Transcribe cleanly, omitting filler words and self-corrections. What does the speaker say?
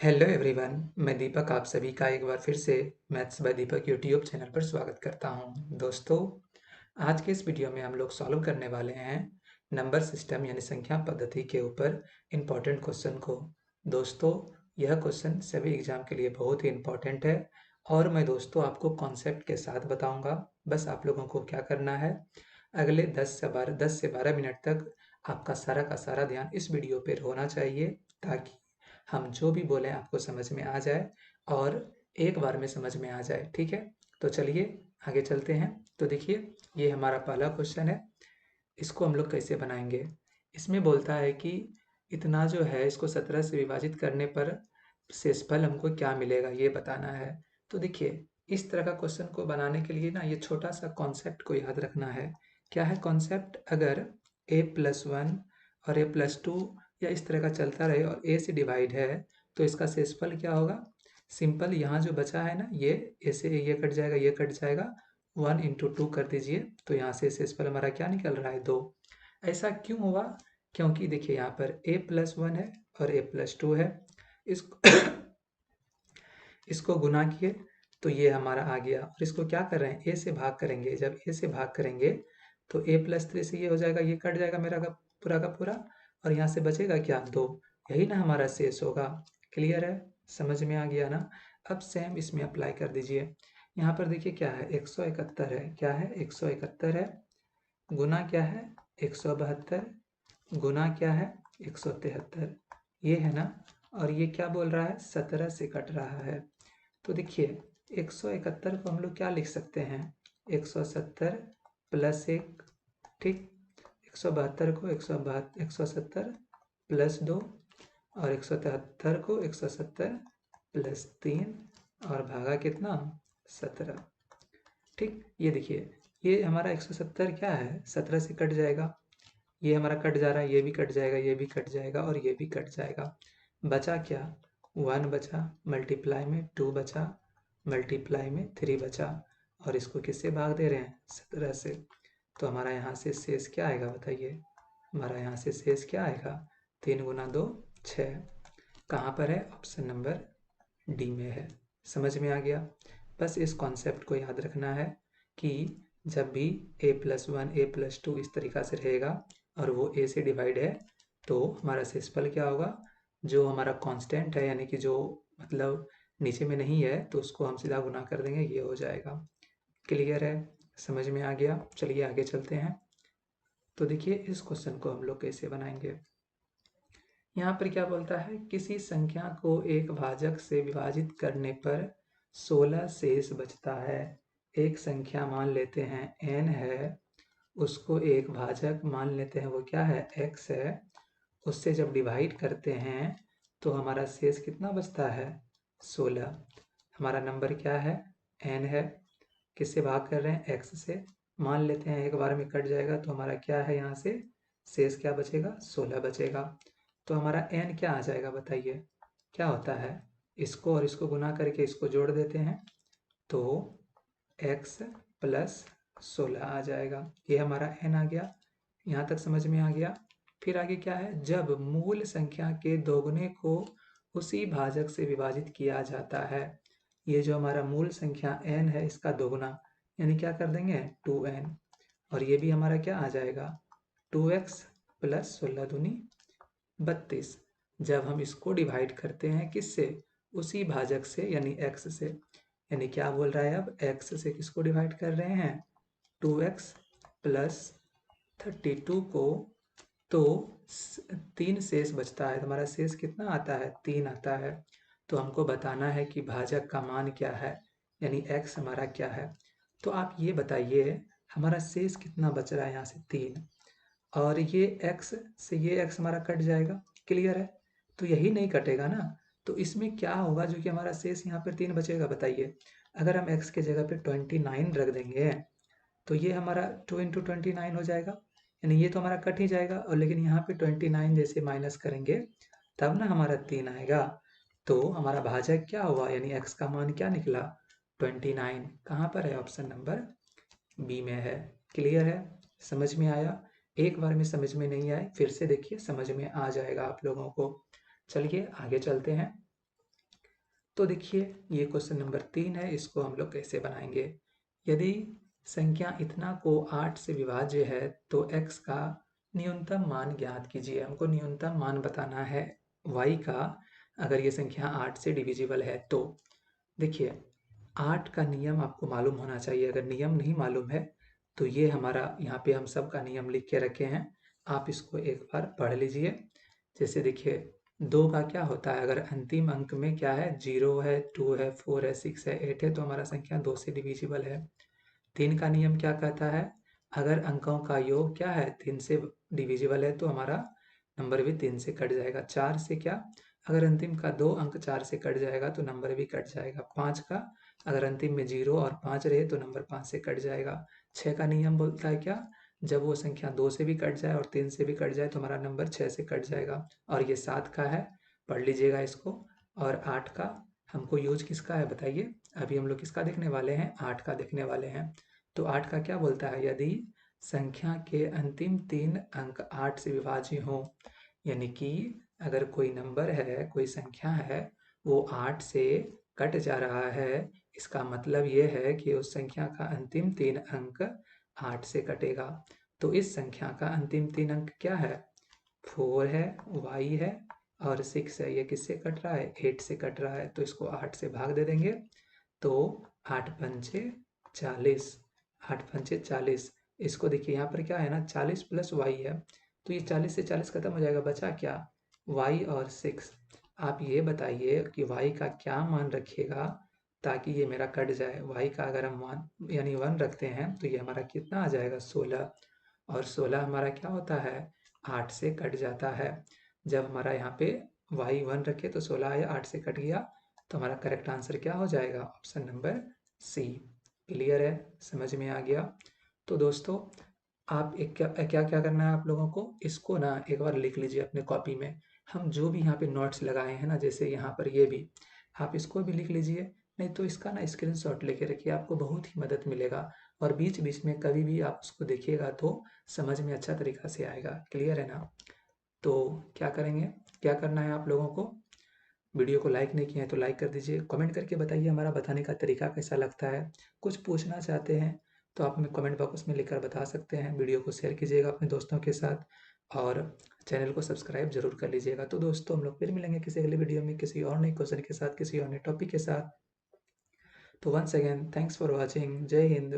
Hello everyone, मैं दीपक आप सभी का एक बार फिर से maths by Deepak YouTube channel पर स्वागत करता हूं। दोस्तों, आज के इस वीडियो में हम लोग सॉल्व करने वाले हैं नंबर सिस्टम यानी संख्या पद्धति के ऊपर इम्पॉर्टेंट क्वेश्चन को। दोस्तों, यह क्वेश्चन सभी एग्जाम के लिए बहुत ही इम्पॉर्टेंट है और मैं दोस्तों आपको कॉन्सेप्ट के साथ बताऊंगा। बस आप लोगों को क्या करना है, अगले 10 से 12 मिनट तक आपका सारा का सारा ध्यान इस वीडियो पर होना चाहिए ताकि हम जो भी बोलें आपको समझ में आ जाए और एक बार में समझ में आ जाए। ठीक है, तो चलिए आगे चलते हैं। तो देखिए, ये हमारा पहला क्वेश्चन है। इसको हम लोग कैसे बनाएंगे? इसमें बोलता है कि इतना जो है इसको 17 से विभाजित करने पर शेषफल हमको क्या मिलेगा, ये बताना है। तो देखिए, इस तरह का क्वेश्चन को बनाने के लिए ना ये छोटा सा कॉन्सेप्ट को याद रखना है। क्या है कॉन्सेप्ट? अगर a+1 और a+2 या इस तरह का चलता रहे और a से डिवाइड है तो इसका शेषफल क्या होगा? सिंपल, यहाँ जो बचा है ना, ये a से ये कट जाएगा, ये कट जाएगा, 1 इंटू 2 कर दीजिए तो यहाँ से शेषफल हमारा क्या निकल रहा है? 2। ऐसा क्यों हुआ? क्योंकि देखिए यहाँ पर a+1 है और a+2 है। इसको इसको गुना किए तो ये हमारा आ गया और इसको क्या कर रहे हैं? a से भाग करेंगे। जब a से भाग करेंगे तो a+3 से ये हो जाएगा, ये कट जाएगा मेरा का पूरा और यहाँ से बचेगा क्या? 2। यही ना हमारा शेष होगा। क्लियर है? समझ में आ गया ना? अब सेम इसमें अप्लाई कर दीजिए। यहाँ पर देखिए क्या है, 171 है। क्या है? 171 है। गुना क्या है? 172। गुना क्या है? 173। ये है ना? और ये क्या बोल रहा है? 17 से कट रहा है। तो देखिए, 171 को हम लोग क्या लिख सकते हैं? 170 प्लस 1। ठीक, 172 को 170 प्लस 2 और 173 को 170 प्लस 3 और भागा कितना? 17। ठीक, ये देखिए, ये हमारा 170 क्या है? 17 से कट जाएगा, ये हमारा कट जा रहा है, ये भी कट जाएगा, ये भी कट जाएगा और ये भी कट जाएगा। बचा क्या? 1 बचा, मल्टीप्लाई में 2 बचा, मल्टीप्लाई में 3 बचा और इसको किससे भाग दे रहे हैं? 17 से। तो हमारा यहाँ से शेष क्या आएगा बताइए? हमारा यहाँ से शेष क्या आएगा? 3 गुना 2 6। कहाँ पर है? ऑप्शन नंबर डी में है। समझ में आ गया? बस इस कॉन्सेप्ट को याद रखना है कि जब भी a+1 a+2 इस तरीका से रहेगा और वो a से डिवाइड है तो हमारा शेषफल क्या होगा? जो हमारा कांस्टेंट है यानी कि जो मतलब नीचे में नहीं है तो उसको हम सीधा गुना कर देंगे, ये हो जाएगा। क्लियर है? समझ में आ गया? चलिए आगे चलते हैं। तो देखिए, इस क्वेश्चन को हम लोग कैसे बनाएंगे। यहाँ पर क्या बोलता है, किसी संख्या को एक भाजक से विभाजित करने पर 16 शेष बचता है। एक संख्या मान लेते हैं n है, उसको एक भाजक मान लेते हैं, वो क्या है? x है। उससे जब डिवाइड करते हैं तो हमारा शेष कितना बचता है? 16। हमारा नंबर क्या है? n है। किससे भाग कर रहे हैं? x से। मान लेते हैं एक बार में कट जाएगा तो हमारा क्या है? यहाँ से शेष क्या बचेगा? 16 बचेगा। तो हमारा n क्या आ जाएगा बताइए? क्या होता है? इसको और इसको गुना करके इसको जोड़ देते हैं तो x प्लस 16 आ जाएगा। ये हमारा n आ गया। यहाँ तक समझ में आ गया? फिर आगे क्या है? जब मूल संख्या के दोगुने को उसी भाजक से विभाजित किया जाता है। ये जो हमारा मूल संख्या n है इसका दोगुना यानी क्या कर देंगे? 2n। और ये भी हमारा क्या आ जाएगा? 2x प्लस 16 दूनी 32। जब हम इसको डिवाइड करते हैं किससे? उसी भाजक से यानी x से। यानी क्या बोल रहा है? अब x से किसको डिवाइड कर रहे हैं? 2x प्लस 32 को। तो 3 शेष बचता है। हमारा शेष कितना आता है? 3 आता है। तो हमको बताना है कि भाजक का मान क्या है यानी x हमारा क्या है। तो आप ये बताइए, हमारा शेष कितना बच रहा है? यहाँ से 3 और ये x से ये x हमारा कट जाएगा। क्लियर है? तो यही नहीं कटेगा ना, तो इसमें क्या होगा जो कि हमारा शेष यहाँ पर 3 बचेगा बताइए? अगर हम x के जगह पे 29 रख देंगे तो ये हमारा 2 इंटू 29 हो जाएगा, यानी ये तो हमारा कट ही जाएगा और लेकिन यहाँ पे 29 जैसे माइनस करेंगे तब ना हमारा 3 आएगा। तो हमारा भाजक क्या हुआ यानी x का मान क्या निकला? 29। कहाँ पर है? ऑप्शन नंबर बी में है। क्लियर है? समझ में आया? एक बार में समझ में नहीं आए फिर से देखिए, समझ में आ जाएगा आप लोगों को। चलिए आगे चलते हैं। तो देखिए ये क्वेश्चन नंबर 3 है, इसको हम लोग कैसे बनाएंगे। यदि संख्या इतना को 8 से विभाज्य है तो x का न्यूनतम मान ज्ञात कीजिए। हमको न्यूनतम मान बताना है y का, अगर ये संख्या 8 से डिविजिबल है तो। देखिए 8 का नियम आपको मालूम होना चाहिए, अगर नियम नहीं मालूम है तो ये हमारा यहाँ पे हम सब का नियम लिख के रखे हैं, आप इसको एक बार पढ़ लीजिए। जैसे देखिए 2 का क्या होता है, अगर अंतिम अंक में क्या है, 0 है, 2 है, 4 है, 6 है, 8 है, तो हमारा संख्या 2 से डिविजिबल है। 3 का नियम क्या कहता है, अगर अंकों का योग क्या है, 3 से डिविजिबल है तो हमारा नंबर भी 3 से कट जाएगा। 4 से क्या, अगर अंतिम का 2 अंक 4 से कट जाएगा तो नंबर भी कट जाएगा। 5 का, अगर अंतिम में 0 और 5 रहे तो नंबर 5 से कट जाएगा। 6 का नियम बोलता है क्या, जब वो संख्या 2 से भी कट जाए और 3 से भी कट जाए तो हमारा नंबर 6 से कट जाएगा। और ये 7 का है, पढ़ लीजिएगा इसको। और 8 का हमको यूज किसका है बताइए, अभी हम लोग किसका देखने वाले हैं, 8 का देखने वाले हैं। तो 8 का क्या बोलता है, यदि संख्या के अंतिम 3 अंक 8 से विभाज्य हों, यानी कि अगर कोई नंबर है, कोई संख्या है, वो 8 से कट जा रहा है, इसका मतलब ये है कि उस संख्या का अंतिम 3 अंक 8 से कटेगा। तो इस संख्या का अंतिम 3 अंक क्या है, 4 है, y है और 6 है। ये किससे कट रहा है, 8 से कट रहा है, तो इसको 8 से भाग दे देंगे। तो 8 पंचे 40, 8 पंचे 40। इसको देखिए यहाँ पर क्या है ना, 40 प्लस वाई है, तो ये 40 से 40 खत्म हो जाएगा, बचा क्या, y और 6। आप ये बताइए कि y का क्या मान रखिएगा ताकि ये मेरा कट जाए। y का अगर हम मान यानी 1 रखते हैं तो ये हमारा कितना आ जाएगा, 16। और 16 हमारा क्या होता है, 8 से कट जाता है। जब हमारा यहाँ पे y 1 रखे तो 16 आया, 8 से कट गया, तो हमारा करेक्ट आंसर क्या हो जाएगा, ऑप्शन नंबर सी। क्लियर है, समझ में आ गया। तो दोस्तों आप एक क्या क्या क्या करना है आप लोगों को, इसको ना एक बार लिख लीजिए अपने कॉपी में। हम जो भी यहाँ पे नोट्स लगाए हैं ना, जैसे यहाँ पर ये भी, आप इसको भी लिख लीजिए, नहीं तो इसका ना स्क्रीनशॉट लेके रखिए, आपको बहुत ही मदद मिलेगा। और बीच बीच में कभी भी आप उसको देखिएगा तो समझ में अच्छा तरीका से आएगा। क्लियर है ना। तो क्या करेंगे, क्या करना है आप लोगों को, वीडियो को लाइक नहीं किया है तो लाइक कर दीजिए, कमेंट करके बताइए हमारा बताने का तरीका कैसा लगता है। कुछ पूछना चाहते हैं तो आप हमें कमेंट बॉक्स में लिखकर बता सकते हैं। वीडियो को शेयर कीजिएगा अपने दोस्तों के साथ और चैनल को सब्सक्राइब जरूर कर लीजिएगा। तो दोस्तों हम लोग फिर मिलेंगे किसी अगले वीडियो में, किसी और नए क्वेश्चन के साथ, किसी और नए टॉपिक के साथ। तो once again thanks for watching, जय हिंद।